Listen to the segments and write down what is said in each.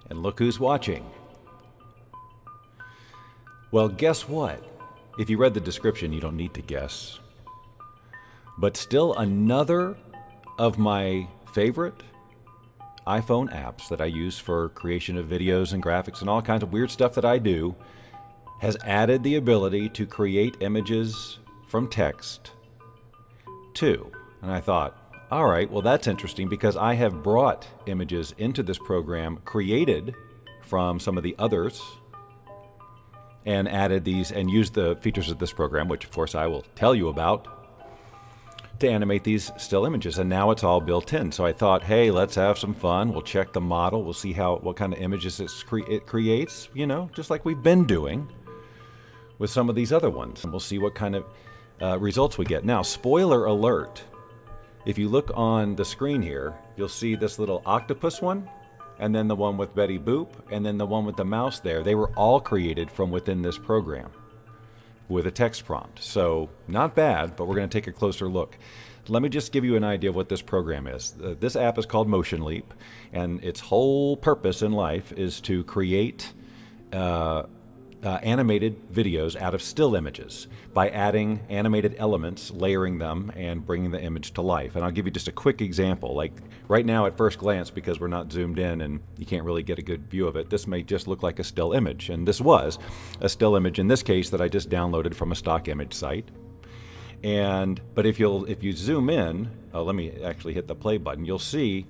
And look who's watching. Well, guess what? If you read the description, you don't need to guess. But still another of my favorite iPhone apps that I use for creation of videos and graphics and all kinds of weird stuff that I do has added the ability to create images from text too. And I thought, all right, well that's interesting because I have brought images into this program created from some of the others and added these and used the features of this program, which of course I will tell you about, to animate these still images. And now it's all built in. So I thought, hey, let's have some fun. We'll check the model. We'll see what kind of images it creates, you know, just like we've been doing with some of these other ones. And we'll see what kind of results we get. Now, spoiler alert. If you look on the screen here, you'll see this little octopus one, and then the one with Betty Boop, and then the one with the mouse there. They were all created from within this program with a text prompt. So not bad, but we're going to take a closer look. Let me just give you an idea of what this program is. This app is called Motionleap, and its whole purpose in life is to create animated videos out of still images by adding animated elements, layering them, and bringing the image to life. And I'll give you just a quick example. Like right now at first glance, because we're not zoomed in and you can't really get a good view of it, this may just look like a still image. And this was a still image in this case that I just downloaded from a stock image site. But if you zoom in, let me actually hit the play button, you'll see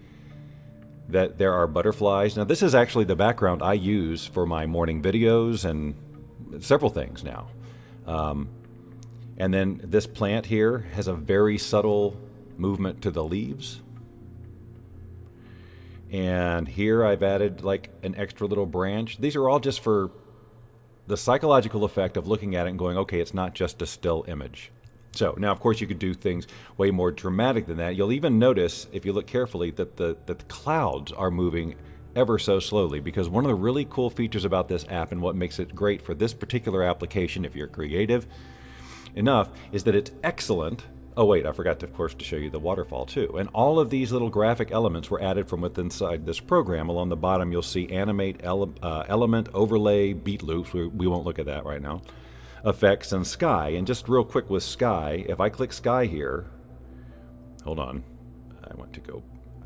that there are butterflies. Now this is actually the background I use for my morning videos and several things now. And then this plant here has a very subtle movement to the leaves. And here I've added like an extra little branch. These are all just for the psychological effect of looking at it and going, okay, it's not just a still image. So now, of course, you could do things way more dramatic than that. You'll even notice, if you look carefully, that the clouds are moving ever so slowly, because one of the really cool features about this app and what makes it great for this particular application, if you're creative enough, is that it's excellent. Oh wait, I forgot to, of course, to show you the waterfall too. And all of these little graphic elements were added from within inside this program. Along the bottom, you'll see animate, element, overlay, beat loops. We won't look at that right now. Effects and sky. And just real quick with sky, if I click sky here, hold on, I want to go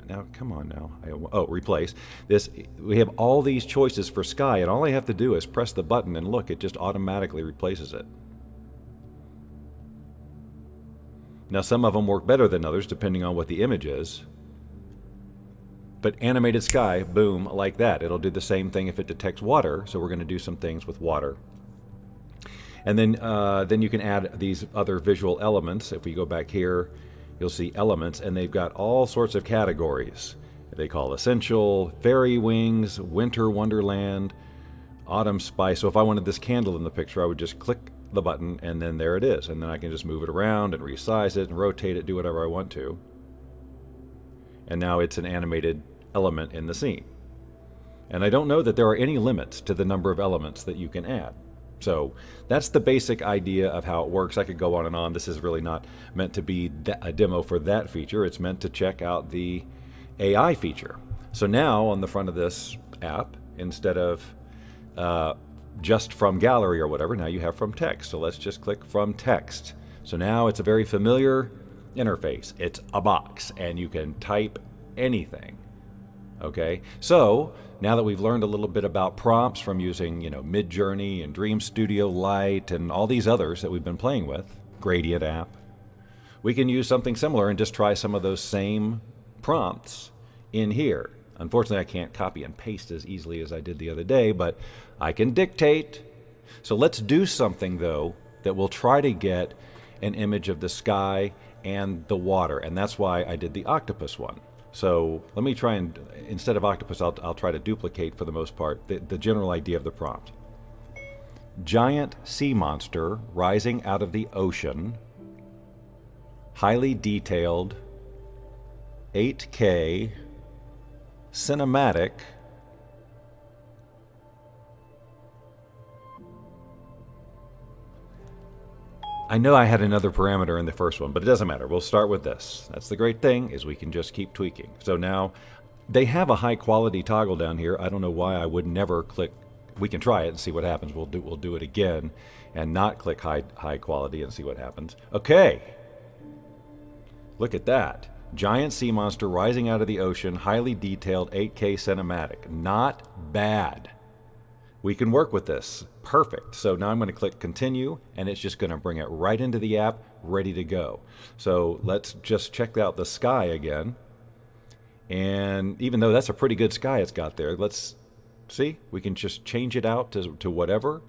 now, come on now. Replace this. We have all these choices for sky, and all I have to do is press the button and look, it just automatically replaces it. Now some of them work better than others depending on what the image is. But animated sky, boom, like that. It'll do the same thing if it detects water, so we're going to do some things with water. And then you can add these other visual elements. If we go back here, you'll see elements, and they've got all sorts of categories. They call essential, fairy wings, winter wonderland, autumn spice. So if I wanted this candle in the picture, I would just click the button, and then there it is. And then I can just move it around and resize it and rotate it, do whatever I want to. And now it's an animated element in the scene. And I don't know that there are any limits to the number of elements that you can add. So that's the basic idea of how it works. I could go on and on. This is really not meant to be a demo for that feature. It's meant to check out the AI feature. So now on the front of this app, instead of just from gallery or whatever, now you have from text. So let's just click from text. So now it's a very familiar interface. It's a box, and you can type anything. Okay, so now that we've learned a little bit about prompts from using, Midjourney and Dream Studio Lite and all these others that we've been playing with, Gradient app, we can use something similar and just try some of those same prompts in here. Unfortunately, I can't copy and paste as easily as I did the other day, but I can dictate. So let's do something, though, that will try to get an image of the sky and the water, and that's why I did the octopus one. So let me try and, instead of octopus, I'll try to duplicate, for the most part, the general idea of the prompt. Giant sea monster rising out of the ocean, highly detailed, 8K, cinematic, I know I had another parameter in the first one, but it doesn't matter. We'll start with this. That's the great thing, is we can just keep tweaking. So now They have a high quality toggle down here. I don't know why I would never click. We can try it and see what happens. We'll do it again and not click high quality and see what happens. Okay. Look at that. Giant sea monster rising out of the ocean, highly detailed 8K cinematic. Not bad. We can work with this. Perfect. So now I'm going to click continue, and it's just going to bring it right into the app, ready to go. So let's just check out the sky again. And even though that's a pretty good sky it's got there, let's see. We can just change it out to whatever.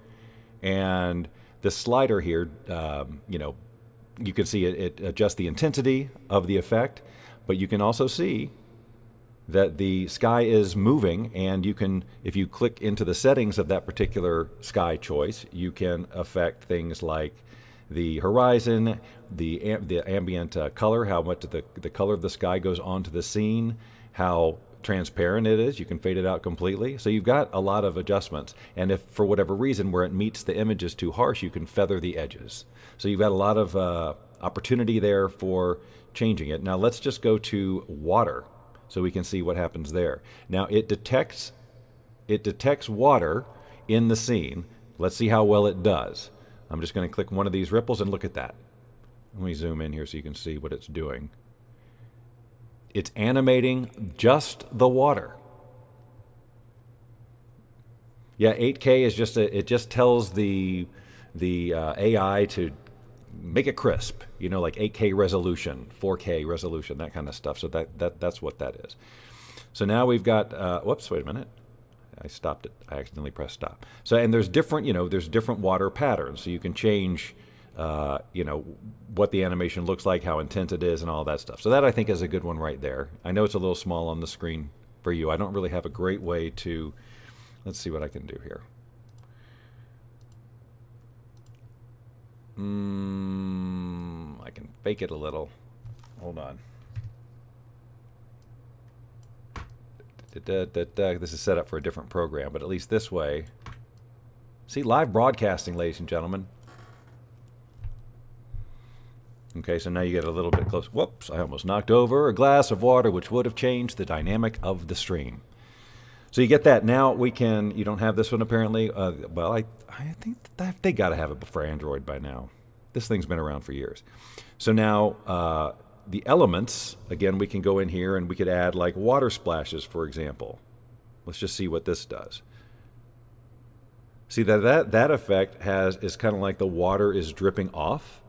And the slider here, you know, you can see it adjusts the intensity of the effect, but you can also see that the sky is moving, and you can, if you click into the settings of that particular sky choice, you can affect things like the horizon, the ambient color, how much the color of the sky goes onto the scene, how transparent it is. You can fade it out completely. So you've got a lot of adjustments. And if for whatever reason where it meets the image is too harsh, you can feather the edges. So you've got a lot of opportunity there for changing it. Now let's just go to water so we can see what happens there. Now it detects water in the scene. Let's see how well it does. I'm just going to click one of these ripples and look at that. Let me zoom in here so you can see what it's doing. It's animating just the water. Yeah, 8K is just it just tells the AI to make it crisp, you know, like 8K resolution, 4K resolution, that kind of stuff. So that's what that is. So now we've got whoops, wait a minute. I stopped it. I accidentally pressed stop. So, and there's different, you know, there's different water patterns. So you can change, you know, what the animation looks like, how intense it is, and all that stuff. So that I think is a good one right there. I know it's a little small on the screen for you. I don't really have a great way to, let's see what I can do here. I can fake it a little. Hold on. This is set up for a different program, but at least this way. See, live broadcasting, ladies and gentlemen. Okay, so now you get a little bit close. Whoops, I almost knocked over a glass of water, which would have changed the dynamic of the stream. So you get that. Now we can, you don't have this one apparently. Well, I think they got to have it for Android by now. This thing's been around for years. So now the elements, again, we can go in here and we could add like water splashes, for example. Let's just see what this does. See that effect is kind of like the water is dripping off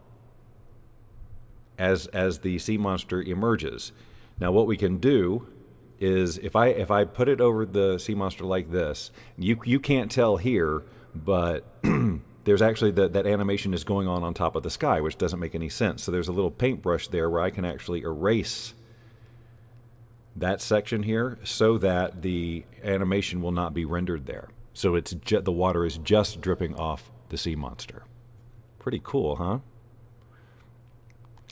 as the sea monster emerges. Now what we can do is if I put it over the sea monster like this, you can't tell here, but there's actually that animation is going on top of the sky, which doesn't make any sense. So there's a little paintbrush there where I can actually erase that section here so that the animation will not be rendered there. So it's the water is just dripping off the sea monster. Pretty cool, huh?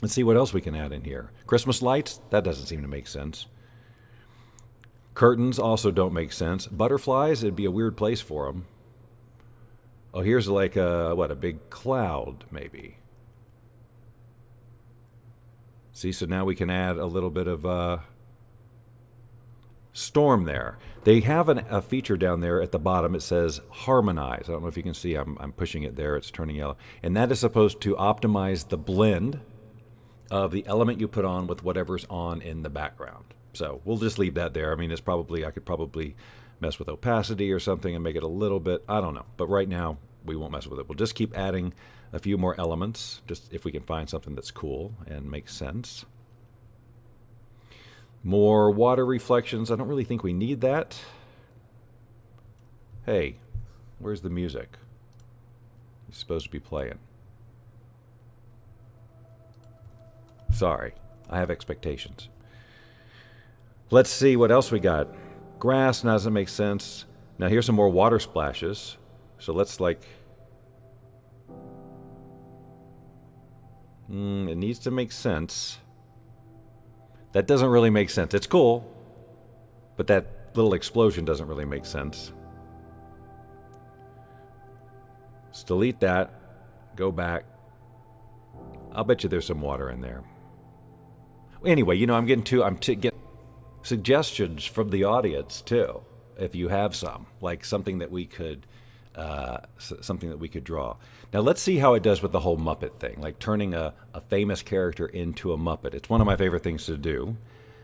Let's see what else we can add in here. Christmas lights? That doesn't seem to make sense. Curtains also don't make sense. Butterflies, it'd be a weird place for them. Oh, here's like a big cloud, maybe. See, so now we can add a little bit of storm there. They have a feature down there at the bottom. It says harmonize. I don't know if you can see. I'm pushing it there. It's turning yellow. And that is supposed to optimize the blend of the element you put on with whatever's on in the background. So we'll just leave that there. I mean, I could probably mess with opacity or something and make it a little bit, I don't know. But right now, we won't mess with it. We'll just keep adding a few more elements, just if we can find something that's cool and makes sense. More water reflections. I don't really think we need that. Hey, where's the music? It's supposed to be playing. Sorry, I have expectations. Let's see what else we got. Grass doesn't make sense. Now here's some more water splashes. So let's like... it needs to make sense. That doesn't really make sense. It's cool, but that little explosion doesn't really make sense. Let's delete that. Go back. I'll bet you there's some water in there. Anyway, you know, suggestions from the audience too, if you have some, like something that we could draw. Now let's see how it does with the whole Muppet thing, like turning a famous character into a Muppet. It's one of my favorite things to do,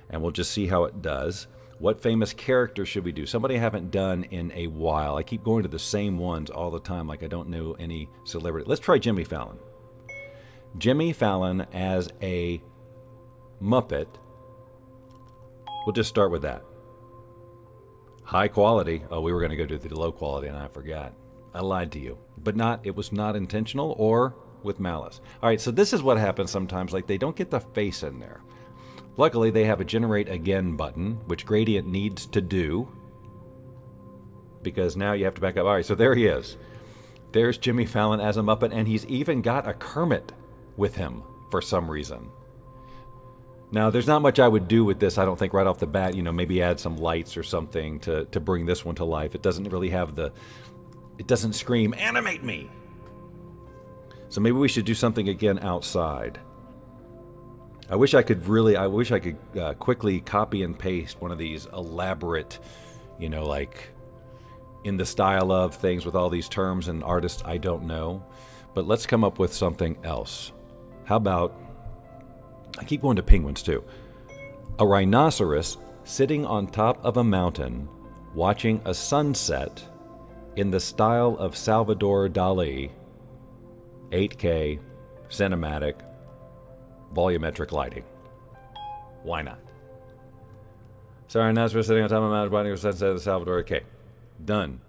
and we'll just see how it does. What famous character should we do? Somebody I haven't done in a while. I keep going to the same ones all the time, like I don't know any celebrity. Let's try Jimmy Fallon. Jimmy Fallon as a Muppet. We'll just start with that. High quality. Oh, we were going to go to the low quality, and I forgot. I lied to you. But it was not intentional or with malice. All right, so this is what happens sometimes. Like, they don't get the face in there. Luckily, they have a Generate Again button, which Gradient needs to do. Because now you have to back up. All right, so there he is. There's Jimmy Fallon as a Muppet, and he's even got a Kermit with him for some reason. Now, there's not much I would do with this, I don't think, right off the bat. You know, maybe add some lights or something to bring this one to life. It doesn't really have it doesn't scream, animate me! So maybe we should do something again outside. I wish I could quickly copy and paste one of these elaborate, you know, like, in the style of things with all these terms and artists I don't know. But let's come up with something else. How about, I keep going to penguins too. A rhinoceros sitting on top of a mountain watching a sunset in the style of Salvador Dali, 8K, cinematic, volumetric lighting. Why not? So rhinoceros sitting on top of a mountain watching a sunset of Salvador. Okay, done.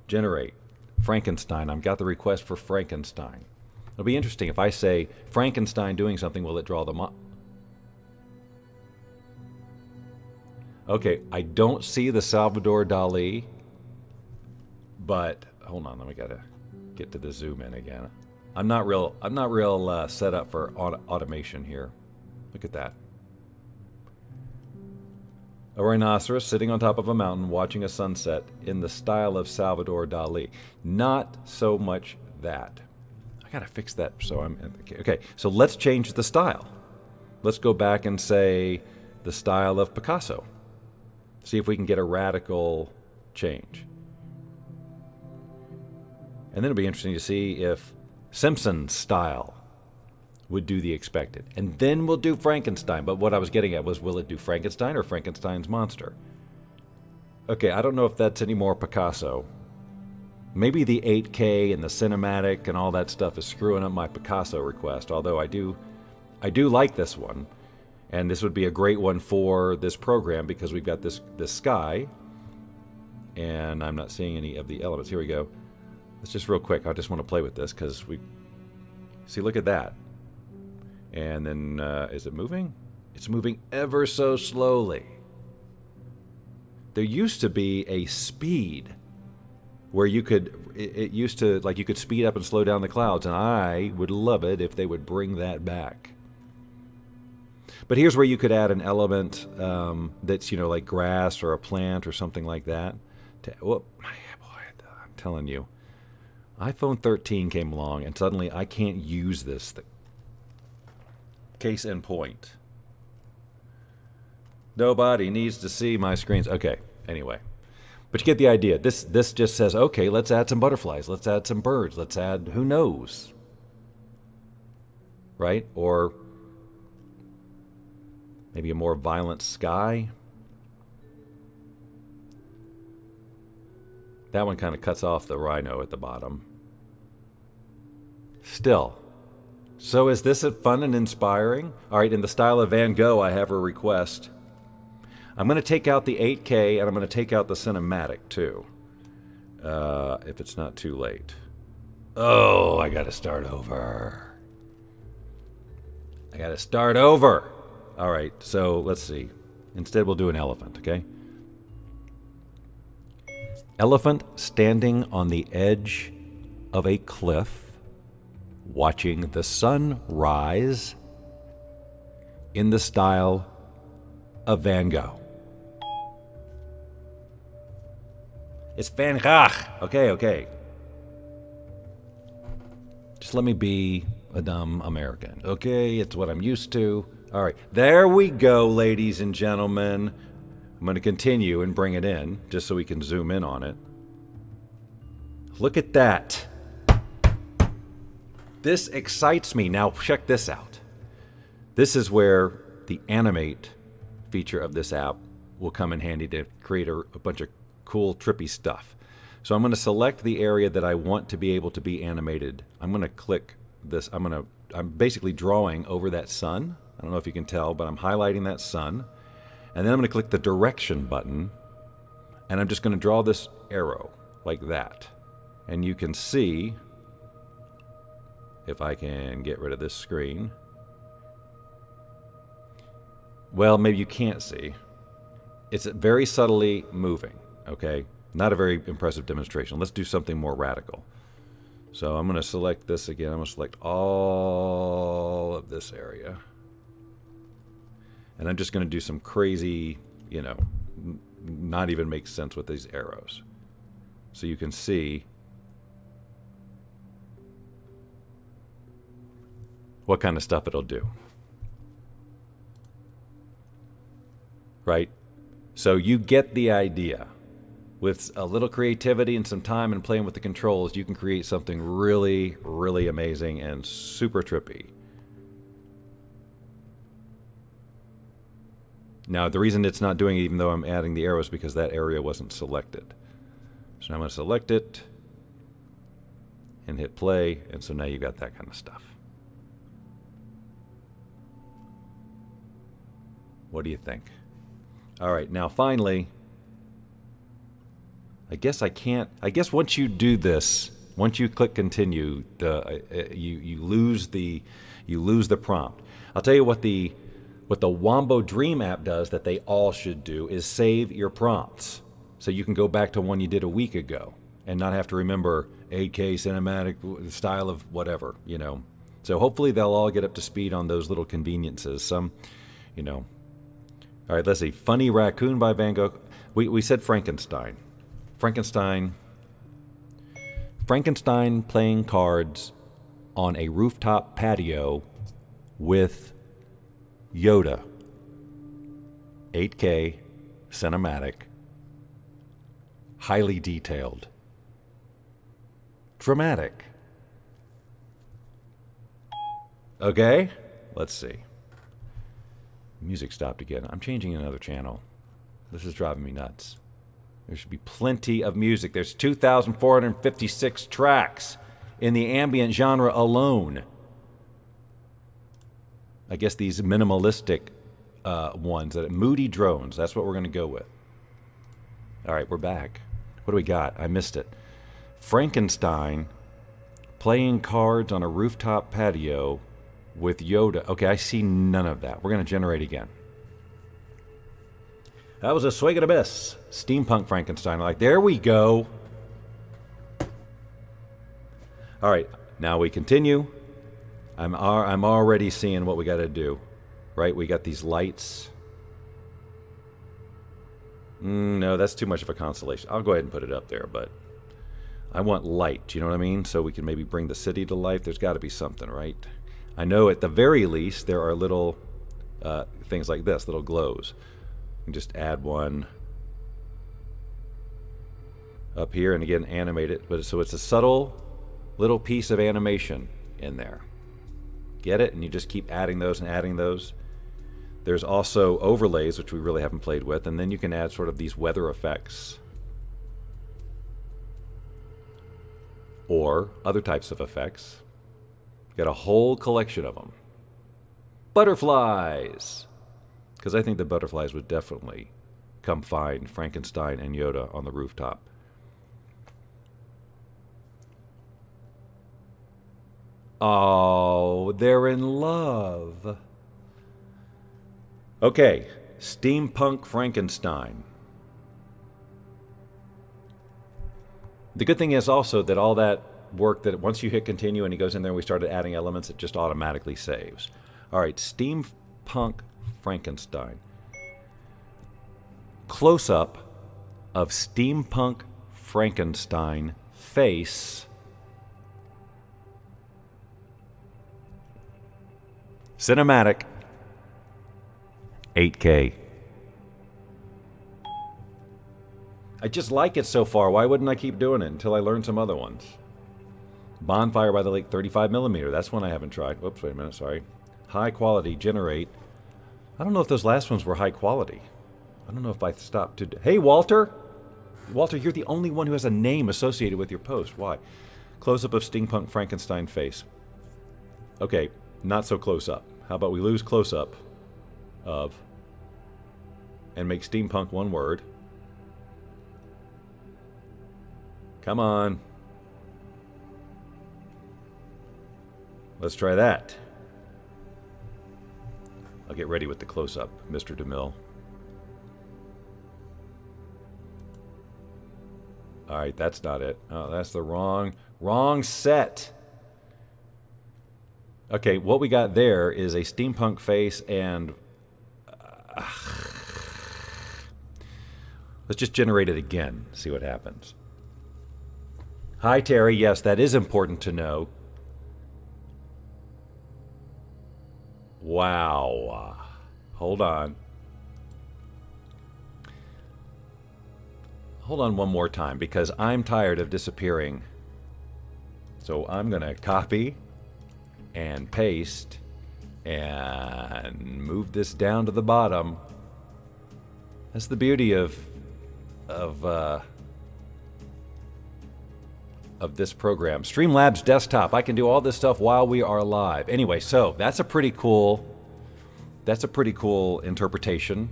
Generate. Frankenstein. I've got the request for Frankenstein. It'll be interesting if I say Frankenstein doing something, will it draw them up? Okay, I don't see the Salvador Dali, but hold on, we gotta get to the zoom in again. I'm not real set up for automation here. Look at that. A rhinoceros sitting on top of a mountain watching a sunset in the style of Salvador Dali. Not so much that. I gotta fix that. So okay. So let's change the style. Let's go back and say the style of Picasso. See if we can get a radical change. And then it'll be interesting to see if Simpson's style would do the expected. And then we'll do Frankenstein. But what I was getting at was, will it do Frankenstein or Frankenstein's monster? Okay, I don't know if that's any more Picasso. Maybe the 8K and the cinematic and all that stuff is screwing up my Picasso request, although I do like this one. And this would be a great one for this program because we've got this sky, and I'm not seeing any of the elements. Here we go. Let's just real quick. I just want to play with this because see, look at that. And then, is it moving? It's moving ever so slowly. There used to be a speed where it used to, like, you could speed up and slow down the clouds, and I would love it if they would bring that back. But here's where you could add an element that's, you know, like grass or a plant or something like that. Whoop, boy, I'm telling you, iPhone 13 came along, and suddenly I can't use this thing. Case in point. Nobody needs to see my screens. Okay, anyway. But you get the idea. This just says, okay, let's add some butterflies. Let's add some birds. Let's add, who knows? Right? Or maybe a more violent sky. That one kind of cuts off the rhino at the bottom. Still. So is this fun and inspiring? All right, in the style of Van Gogh, I have a request. I'm going to take out the 8K, and I'm going to take out the cinematic, too. If it's not too late. Oh, I got to start over. All right, so let's see. Instead, we'll do an elephant, okay? Elephant standing on the edge of a cliff, watching the sun rise in the style of Van Gogh. It's Van Gogh. Okay. Just let me be a dumb American. Okay, it's what I'm used to. All right, there we go, ladies and gentlemen. I'm going to continue and bring it in, just so we can zoom in on it. Look at that. This excites me. Now check this out. This is where the animate feature of this app will come in handy to create a bunch of cool, trippy stuff. So I'm going to select the area that I want to be able to be animated. I'm going to click this. I'm basically drawing over that sun. I don't know if you can tell, but I'm highlighting that sun. And then I'm going to click the direction button, and I'm just going to draw this arrow like that. And you can see, if I can get rid of this screen. Well, maybe you can't see. It's very subtly moving, okay? Not a very impressive demonstration. Let's do something more radical. So I'm going to select this again. I'm going to select all of this area. And I'm just going to do some crazy, you know, not even make sense with these arrows. So you can see what kind of stuff it'll do. Right? So you get the idea. With a little creativity and some time and playing with the controls, you can create something really, really amazing and super trippy. Now, the reason it's not doing it even though I'm adding the arrows is because that area wasn't selected. So now I'm going to select it and hit play, and so now you got that kind of stuff. What do you think? All right, now finally, I guess once you do this, once you click continue, you lose the prompt. I'll tell you what the Wombo Dream app does that they all should do is save your prompts, so you can go back to one you did a week ago and not have to remember 8K cinematic style of whatever, you know. So hopefully they'll all get up to speed on those little conveniences. Some, you know. All right, let's see. Funny Raccoon by Van Gogh. We said Frankenstein. Frankenstein playing cards on a rooftop patio with Yoda. 8K, cinematic, highly detailed, dramatic. Okay, let's see. Music stopped again. I'm changing another channel. This is driving me nuts. There should be plenty of music. There's 2,456 tracks in the ambient genre alone. I guess these minimalistic ones, Moody Drones, that's what we're going to go with. All right, we're back. What do we got? I missed it. Frankenstein playing cards on a rooftop patio with Yoda. Okay, I see none of that. We're going to generate again. That was a swig and a miss. Steampunk Frankenstein. Like, there we go. All right, now we continue. I'm already seeing what we got to do. Right, we got these lights. No, that's too much of a constellation. I'll go ahead and put it up there, but I want light. You know what I mean? So we can maybe bring the city to life. There's got to be something, right? I know at the very least there are little things like this, little glows. You can just add one up here and again animate it. But so it's a subtle little piece of animation in there. Get it? And you just keep adding those and adding those. There's also overlays, which we really haven't played with, and then you can add sort of these weather effects or other types of effects. Got a whole collection of them. Butterflies! Because I think the butterflies would definitely come find Frankenstein and Yoda on the rooftop. Oh, they're in love. Okay, Steampunk Frankenstein. The good thing is also that all that work, that once you hit continue and he goes in there and we started adding elements, it just automatically saves. All right, Steampunk Frankenstein. Close-up of Steampunk Frankenstein face. Cinematic. 8K. I just like it so far. Why wouldn't I keep doing it until I learn some other ones? Bonfire by the Lake, 35mm. That's one I haven't tried. Whoops, wait a minute, sorry. High quality, generate. I don't know if those last ones were high quality. I don't know if I stopped to... Hey, Walter! Walter, you're the only one who has a name associated with your post. Why? Close-up of steampunk Frankenstein face. Okay, not so close-up. How about we lose close-up of... and make steampunk one word. Come on. Let's try that. I'll get ready with the close-up, Mr. DeMille. Alright, that's not it. Oh, that's the wrong set. Okay, what we got there is a steampunk face and... let's just generate it again, see what happens. Hi, Terry. Yes, that is important to know. Wow. Hold on. Hold on one more time, because I'm tired of disappearing. So I'm going to copy and paste and move this down to the bottom. That's the beauty of this program. Streamlabs desktop. I can do all this stuff while we are live. Anyway, so that's a pretty cool interpretation.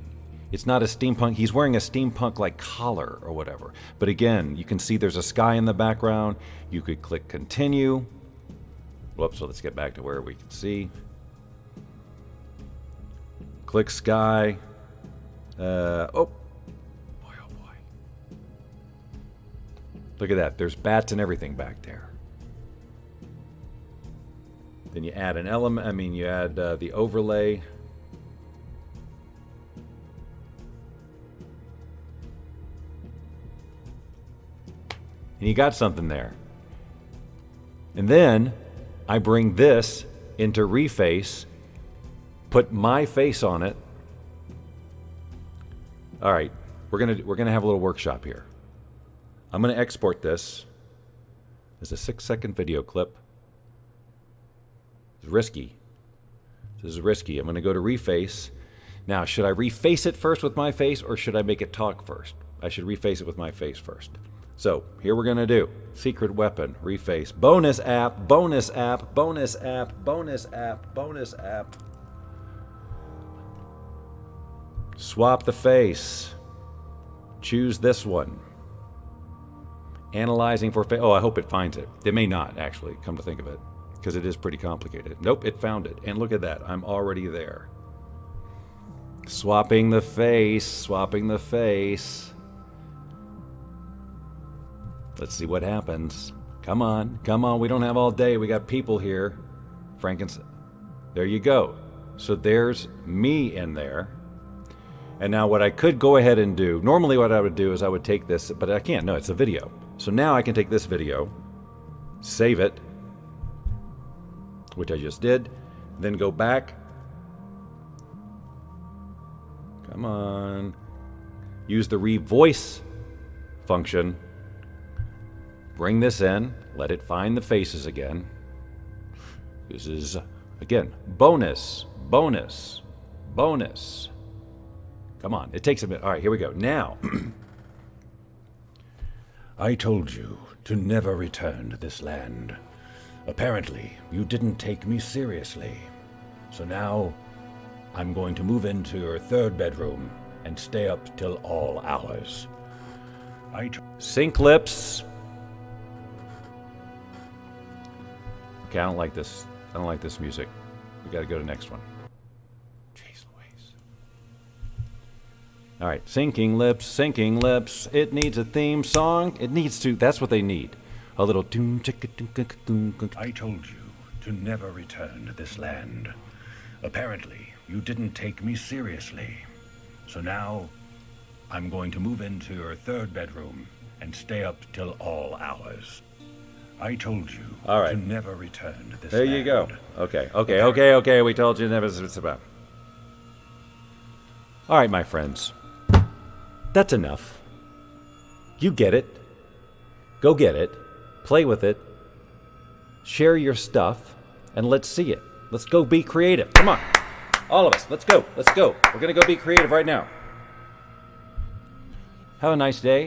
It's not a steampunk. He's wearing a steampunk-like collar or whatever. But again, you can see there's a sky in the background. You could click continue. Whoops, so let's get back to where we can see. Click sky. Oh. Look at that. There's bats and everything back there. Then you add an element. You add the overlay. And you got something there. And then I bring this into Reface, put my face on it. All right, we're gonna have a little workshop here. I'm going to export this as a 6-second video clip. It's risky. This is risky. I'm going to go to Reface. Now, should I reface it first with my face, or should I make it talk first? I should reface it with my face first. So, here we're going to do secret weapon, reface, bonus app, bonus app, bonus app, bonus app, bonus app. Swap the face. Choose this one. Analyzing for face. Oh, I hope it finds it. It may not, actually, come to think of it, because it is pretty complicated. Nope, it found it. And look at that. I'm already there. Swapping the face. Swapping the face. Let's see what happens. Come on. Come on. We don't have all day. We got people here. Frankenstein. There you go. So there's me in there. And now what I could go ahead and do, normally what I would do is I would take this, but I can't. No, it's a video. So now I can take this video, save it, which I just did, then go back. Come on. Use the revoice function. Bring this in. Let it find the faces again. This is, again, bonus, bonus, bonus. Come on. It takes a minute. All right, here we go. Now... I told you to never return to this land. Apparently, you didn't take me seriously. So now, I'm going to move into your third bedroom and stay up till all hours. Sync lips. Okay, I don't like this. I don't like this music. We gotta go to the next one. Jeez Louise. All right, syncing lips, syncing lips. It needs a theme song. It needs to. That's what they need. A little. I told you to never return to this land. Apparently, you didn't take me seriously. So now, I'm going to move into your third bedroom and stay up till all hours. I told you all right. to never return to this there land. You go. Okay. We told you never. It's about. All right, my friends. That's enough. You get it. Go get it. Play with it. Share your stuff, and let's see it. Let's go be creative. Come on. All of us, let's go. Let's go. We're going to go be creative right now. Have a nice day.